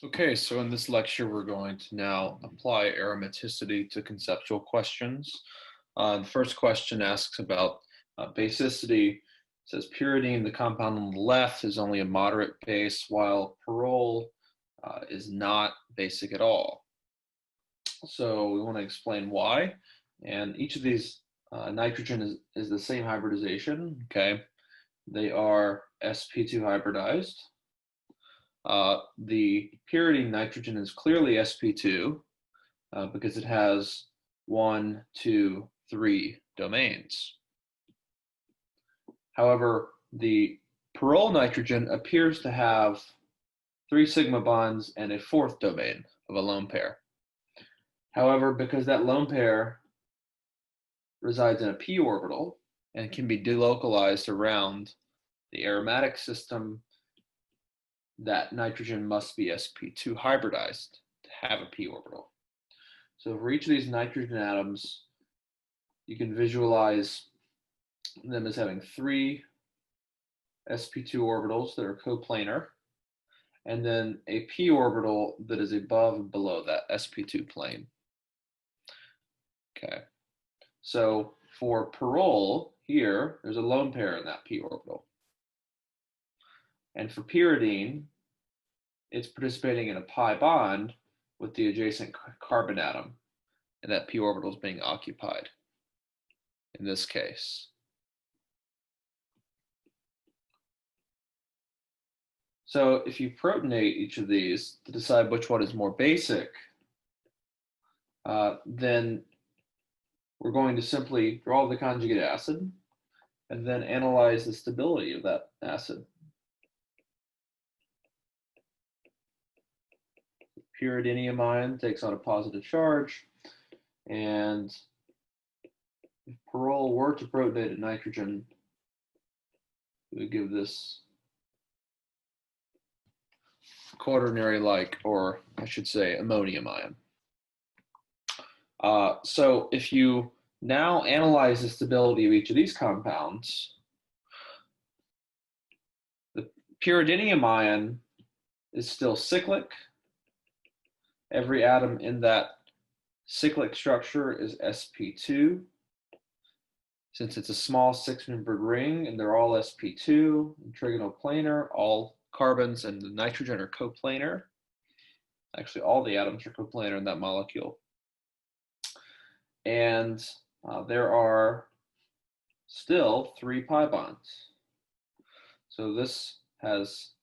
Okay, so in this lecture, we're going to now apply aromaticity to conceptual questions. The first question asks about basicity. It says pyridine, the compound on the left, is only a moderate base, while pyrrole is not basic at all. So we want to explain why. And each of these nitrogen is the same hybridization, okay? They are sp2 hybridized. The pyridine nitrogen is clearly sp2 because it has 1, 2, 3 domains. However, the pyrrole nitrogen appears to have 3 sigma bonds and a 4th domain of a lone pair. However, because that lone pair resides in a p orbital and can be delocalized around the aromatic system, that nitrogen must be sp2 hybridized to have a p orbital. So for each of these nitrogen atoms, you can visualize them as having 3 sp2 orbitals that are coplanar, and then a p orbital that is above and below that sp2 plane. Okay, so for pyrrole here, there's a lone pair in that p orbital. And for pyridine, it's participating in a pi bond with the adjacent carbon atom, and that p orbital is being occupied in this case. So if you protonate each of these to decide which one is more basic, then we're going to simply draw the conjugate acid and then analyze the stability of that acid. Pyridinium ion takes on a positive charge, and if pyrrole were to protonate a nitrogen, we would give this quaternary-like, or I should say ammonium ion. So if you now analyze the stability of each of these compounds, the pyridinium ion is still cyclic. Every atom in that cyclic structure is sp2. Since it's a small 6-membered ring and they're all sp2 and trigonal planar, all carbons and the nitrogen are coplanar. Actually, all the atoms are coplanar in that molecule. And there are still 3 pi bonds. So this has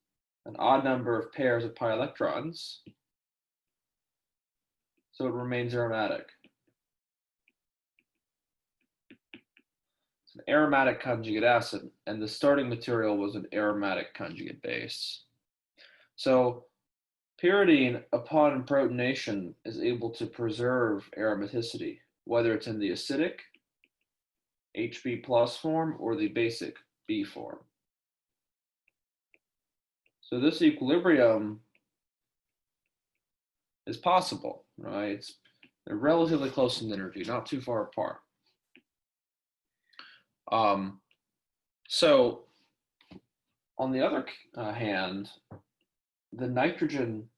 an odd number of pairs of pi electrons, so it remains aromatic. It's an aromatic conjugate acid, and the starting material was an aromatic conjugate base. So pyridine, upon protonation, is able to preserve aromaticity, whether it's in the acidic Hb plus form or the basic B form. So this equilibrium is possible, right? They're relatively close in energy, not too far apart. So on the other hand, the nitrogen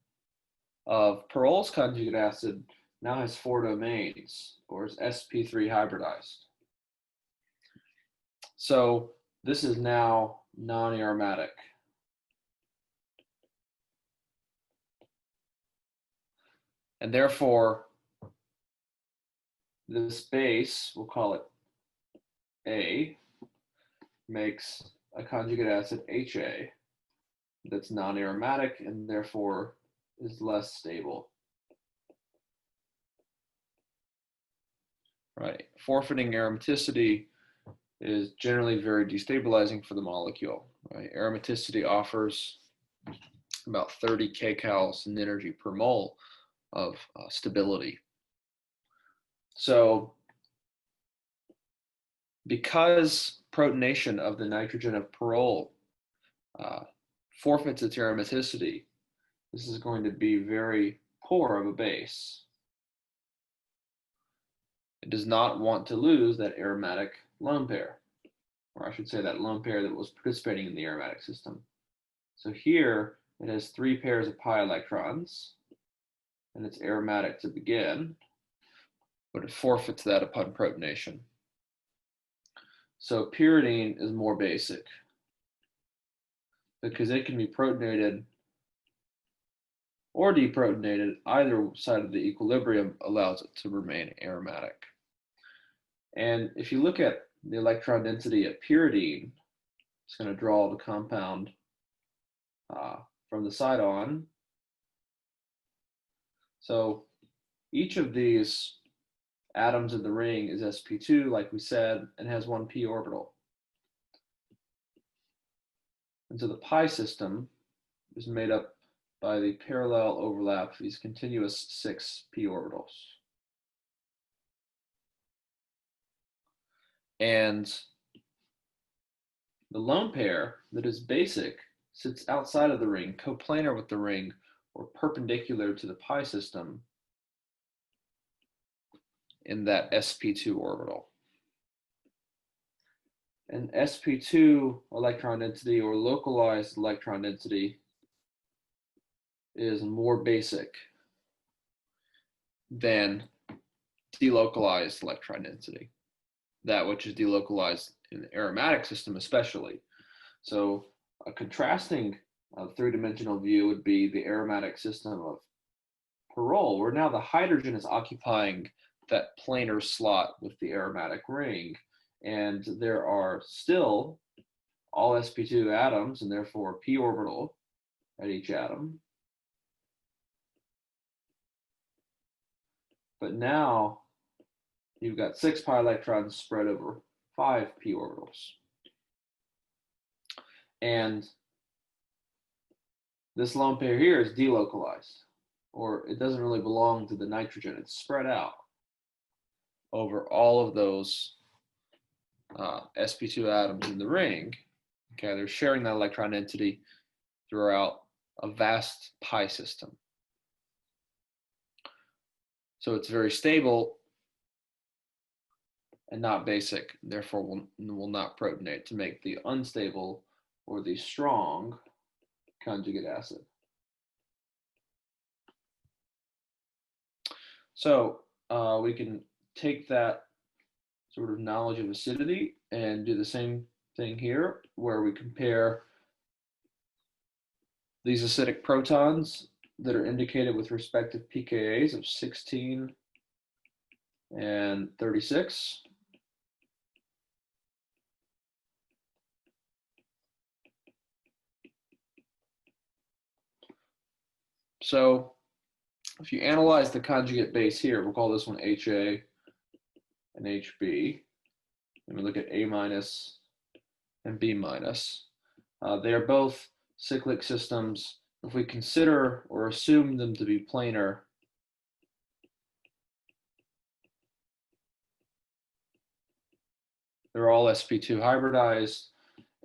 of pyrrole's conjugate acid now has 4 domains, or is sp3 hybridized. So this is now non-aromatic. And therefore, this base, we'll call it A, makes a conjugate acid HA that's non-aromatic and therefore is less stable. Right. Forfeiting aromaticity is generally very destabilizing for the molecule. Right? Aromaticity offers about 30 kcals in energy per mole of stability. So because protonation of the nitrogen of pyrrole forfeits its aromaticity, this is going to be very poor of a base. It does not want to lose that aromatic lone pair, or I should say that lone pair that was participating in the aromatic system. So here, it has 3 pairs of pi electrons, and it's aromatic to begin, but it forfeits that upon protonation. So pyridine is more basic because it can be protonated or deprotonated. Either side of the equilibrium allows it to remain aromatic. And if you look at the electron density of pyridine, it's going to draw the compound from the side on. So each of these atoms in the ring is sp2, like we said, and has 1 p orbital. And so the pi system is made up by the parallel overlap of these continuous 6 p orbitals. And the lone pair that is basic sits outside of the ring, coplanar with the ring, or perpendicular to the pi system in that sp2 orbital. And sp2 electron density, or localized electron density, is more basic than delocalized electron density, that which is delocalized in the aromatic system especially. So a contrasting three-dimensional view would be the aromatic system of Pyrrole, where now the hydrogen is occupying that planar slot with the aromatic ring, and there are still all sp2 atoms, and therefore p orbital at each atom. But now you've got 6 pi electrons spread over 5 p orbitals. And this lone pair here is delocalized, or it doesn't really belong to the nitrogen. It's spread out over all of those sp2 atoms in the ring. Okay, they're sharing that electron density throughout a vast pi system. So it's very stable and not basic, therefore will not protonate to make the unstable or the strong conjugate acid. So we can take that sort of knowledge of acidity and do the same thing here, where we compare these acidic protons that are indicated with respective pKa's of 16 and 36. So if you analyze the conjugate base here, we'll call this one HA and HB, and we look at A minus and B minus. They are both cyclic systems. If we consider or assume them to be planar, they're all sp2 hybridized,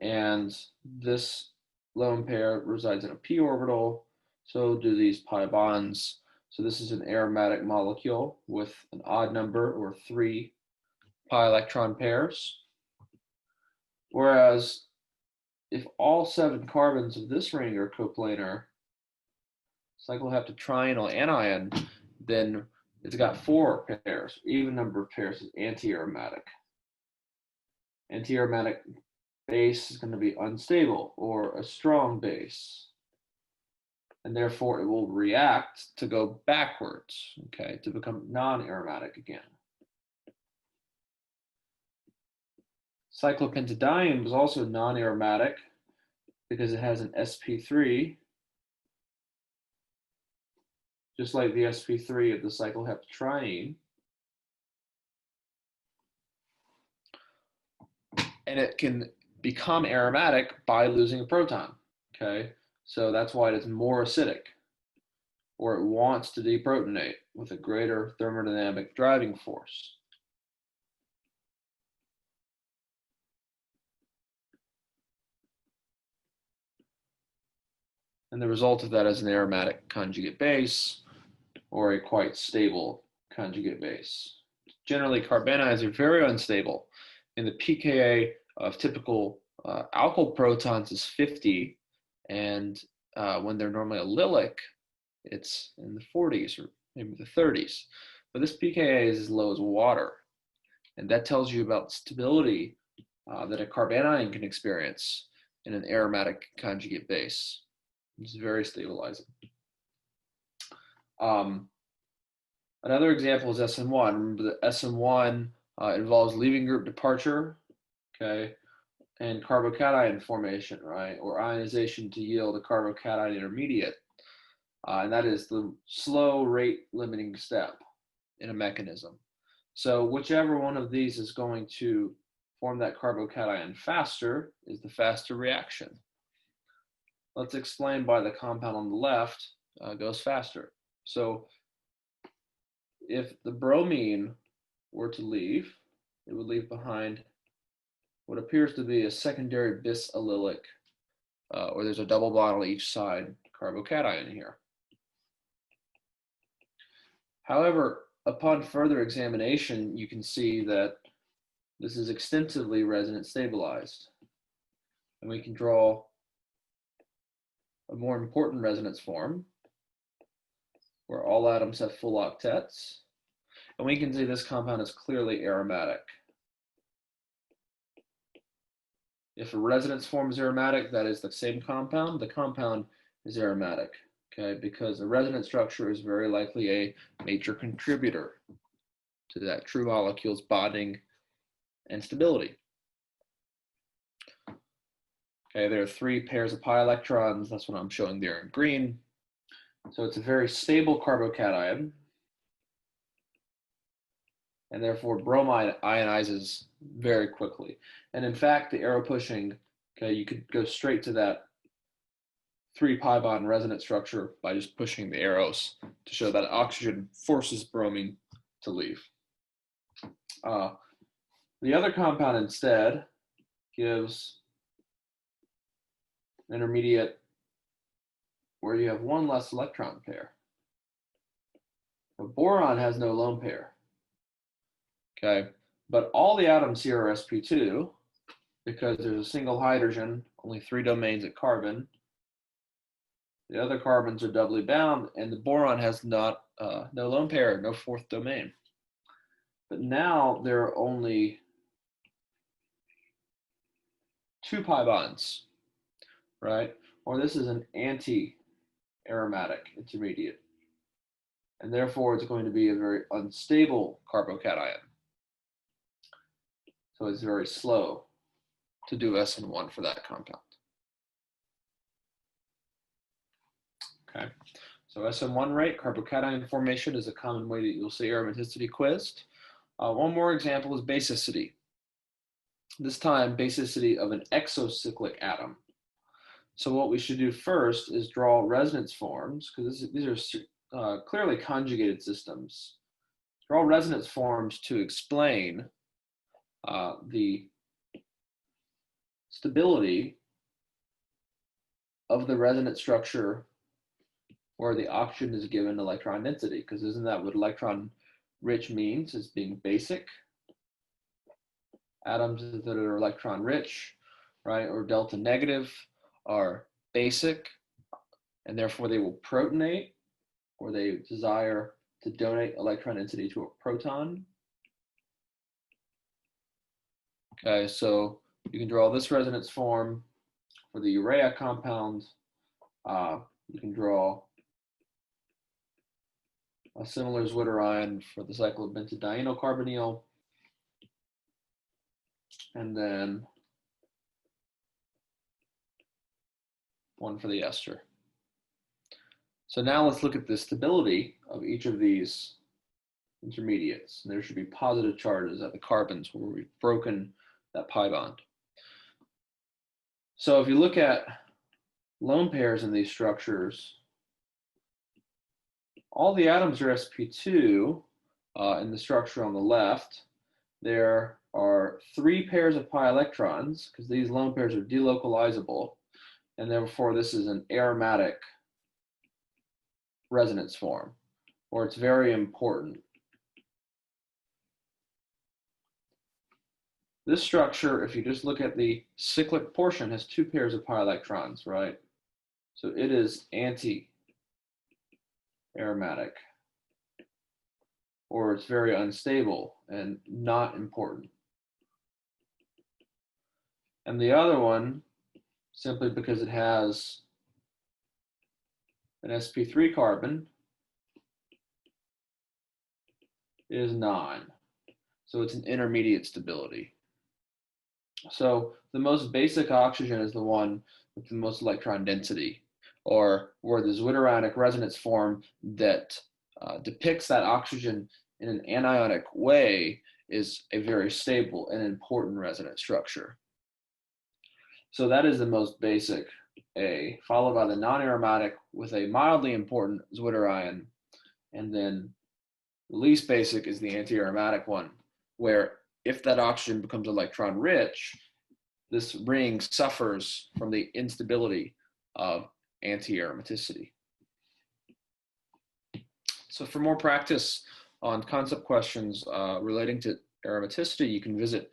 and this lone pair resides in a p orbital, so do these pi bonds. So this is an aromatic molecule with an odd number, or 3 pi electron pairs. Whereas if all 7 carbons of this ring are coplanar, cycloheptatriene anion, then it's got 4 pairs. Even number of pairs is anti-aromatic. Anti-aromatic base is going to be unstable, or a strong base, and therefore it will react to go backwards, okay, to become non-aromatic again. Cyclopentadiene is also non-aromatic because it has an sp3, just like the sp3 of the cycloheptatriene. And it can become aromatic by losing a proton, okay? So that's why it is more acidic, or it wants to deprotonate with a greater thermodynamic driving force. And the result of that is an aromatic conjugate base, or a quite stable conjugate base. Generally, carbanions are very unstable, and the pKa of typical alkyl protons is 50, and when they're normally allylic, it's in the 40s or maybe the 30s. But this pKa is as low as water. And that tells you about the stability that a carbanion can experience in an aromatic conjugate base. It's very stabilizing. Another example is SN1. Remember that SN1 involves leaving group departure, okay, and carbocation formation, right, or ionization to yield a carbocation intermediate. And that is the slow rate limiting step in a mechanism. So whichever one of these is going to form that carbocation faster is the faster reaction. Let's explain why the compound on the left goes faster. So if the bromine were to leave, it would leave behind what appears to be a secondary bisallylic, or there's a double bond on each side carbocation here. However, upon further examination, you can see that this is extensively resonance stabilized. And we can draw a more important resonance form where all atoms have full octets. And we can see this compound is clearly aromatic. If a resonance form is aromatic, that is the same compound. The compound is aromatic, okay, because the resonance structure is very likely a major contributor to that true molecule's bonding and stability. Okay, there are 3 pairs of pi electrons. That's what I'm showing there in green. So it's a very stable carbocation, and therefore bromide ionizes very quickly. And in fact, the arrow pushing, okay, you could go straight to that 3 pi bond resonance structure by just pushing the arrows to show that oxygen forces bromine to leave. The other compound instead gives an intermediate where you have 1 less electron pair. The boron has no lone pair. Okay, but all the atoms here are sp2 because there's a single hydrogen, only 3 domains at carbon. The other carbons are doubly bound, and the boron has no lone pair, no 4th domain. But now there are only 2 pi bonds, right? Or this is an anti-aromatic intermediate. And therefore, it's going to be a very unstable carbocation. So it's very slow to do SN1 for that compound. Okay, so SN1 rate, carbocation formation is a common way that you'll see aromaticity quizzed. One more example is basicity. This time, basicity of an exocyclic atom. So what we should do first is draw resonance forms, because these are clearly conjugated systems. Draw resonance forms to explain the stability of the resonance structure where the oxygen is given electron density, because isn't that what electron rich means, as being basic? Atoms that are electron rich, right, or delta negative are basic, and therefore they will protonate, or they desire to donate electron density to a proton. Okay, so you can draw this resonance form for the urea compound. You can draw a similar Zwitterionic for the Cyclopentadiene carbonyl, and then one for the ester. So now let's look at the stability of each of these intermediates. And there should be positive charges at the carbons where we've broken that pi bond. So if you look at lone pairs in these structures, all the atoms are sp2 in the structure on the left. There are 3 pairs of pi electrons, because these lone pairs are delocalizable, and therefore this is an aromatic resonance form, or it's very important. This structure, if you just look at the cyclic portion, has 2 pairs of pi electrons, right? So it is anti-aromatic, or it's very unstable and not important. And the other one, simply because it has an sp3 carbon, is non. So it's an intermediate stability. So the most basic oxygen is the one with the most electron density, or where the Zwitterionic resonance form that depicts that oxygen in an anionic way is a very stable and important resonance structure. So that is the most basic A, followed by the non-aromatic with a mildly important Zwitterion, and then the least basic is the anti-aromatic one, where if that oxygen becomes electron rich, this ring suffers from the instability of anti-aromaticity. So for more practice on concept questions relating to aromaticity, you can visit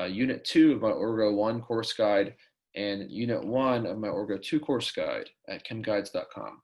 Unit 2 of my Orgo 1 course guide and Unit 1 of my Orgo 2 course guide at chemguides.com.